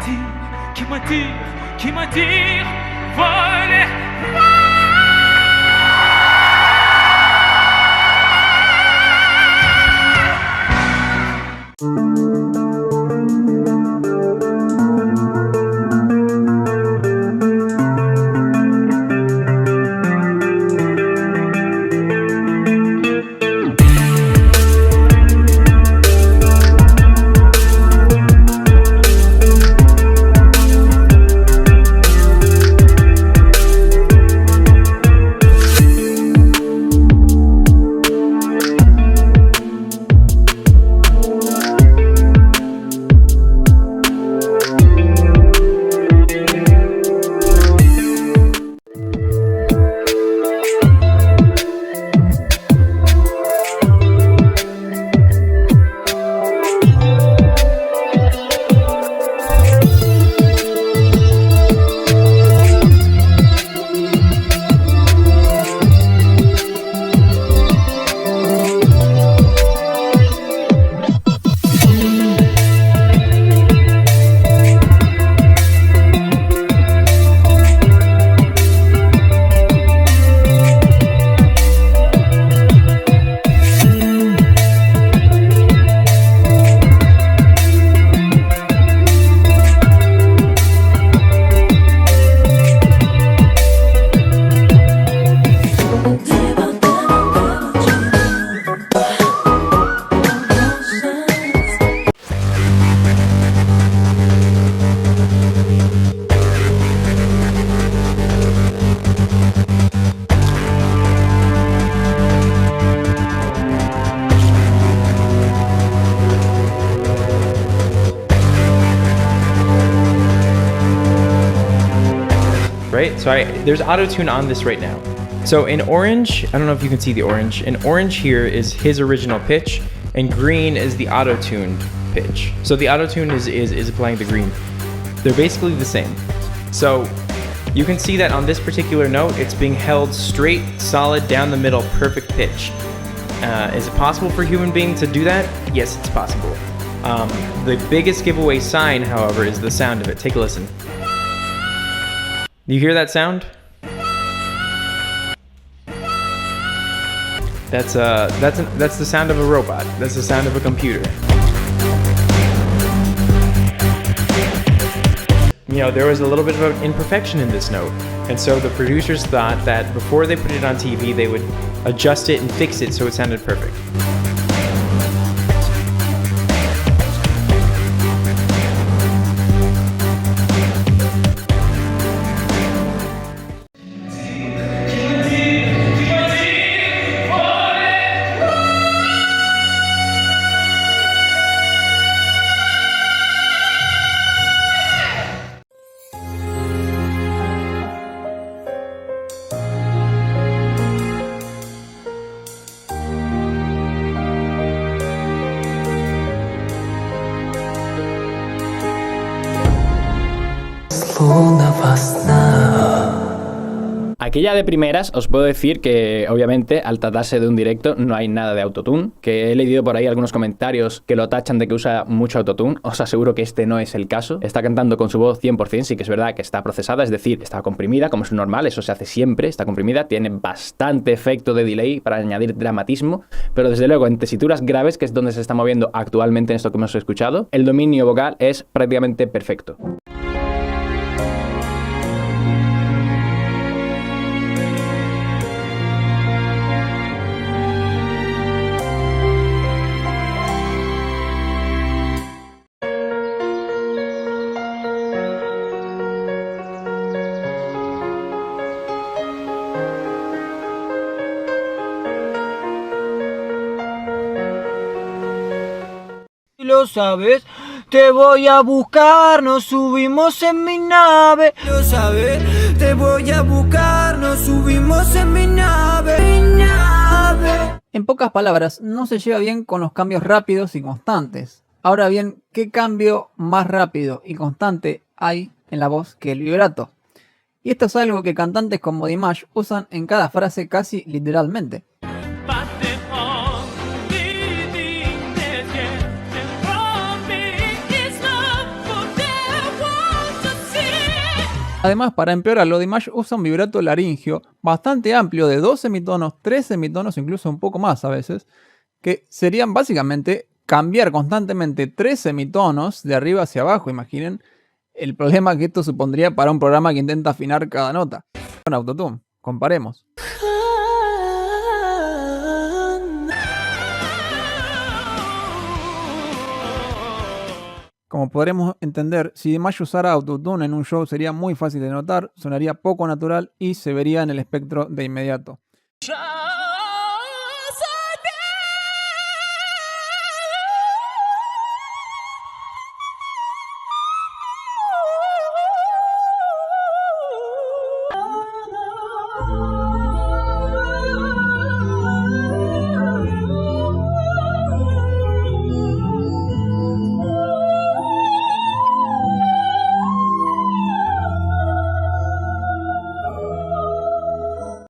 qui m'attire, voler. Right? So there's auto-tune on this right now. So in orange, I don't know if you can see the orange. In orange here is his original pitch, and green is the auto-tuned pitch. So the auto-tune is applying the green. They're basically the same. So you can see that on this particular note, it's being held straight, solid, down the middle, perfect pitch. Is it possible for a human being to do that? Yes, it's possible. The biggest giveaway sign, however, is the sound of it. Take a listen. You hear that sound? That's the sound of a robot. That's the sound of a computer. You know, there was a little bit of an imperfection in this note, and so the producers thought that before they put it on TV, they would adjust it and fix it so it sounded perfect. Aquí ya de primeras os puedo decir que obviamente al tratarse de un directo no hay nada de autotune, que he leído por ahí algunos comentarios que lo tachan de que usa mucho autotune. Os aseguro que este no es el caso. Está cantando con su voz 100%, sí que es verdad que está procesada, es decir, está comprimida como es normal, eso se hace siempre, está comprimida, tiene bastante efecto de delay para añadir dramatismo, pero desde luego en tesituras graves, que es donde se está moviendo actualmente en esto que hemos escuchado, el dominio vocal es prácticamente perfecto. Lo sabes, te voy a buscar, nos subimos en mi nave. Lo sabes, te voy a buscar, nos subimos en mi nave. En pocas palabras, no se lleva bien con los cambios rápidos y constantes. Ahora bien, ¿qué cambio más rápido y constante hay en la voz que el vibrato? Y esto es algo que cantantes como Dimash usan en cada frase casi literalmente. Además, para empeorarlo, Dimash usa un vibrato laringio bastante amplio de 2 semitonos, 3 semitonos, incluso un poco más a veces, que serían básicamente cambiar constantemente 3 semitonos de arriba hacia abajo. Imaginen el problema que esto supondría para un programa que intenta afinar cada nota. Con Autotune, comparemos. Como podremos entender, si Dimash usara Autotune en un show sería muy fácil de notar, sonaría poco natural y se vería en el espectro de inmediato.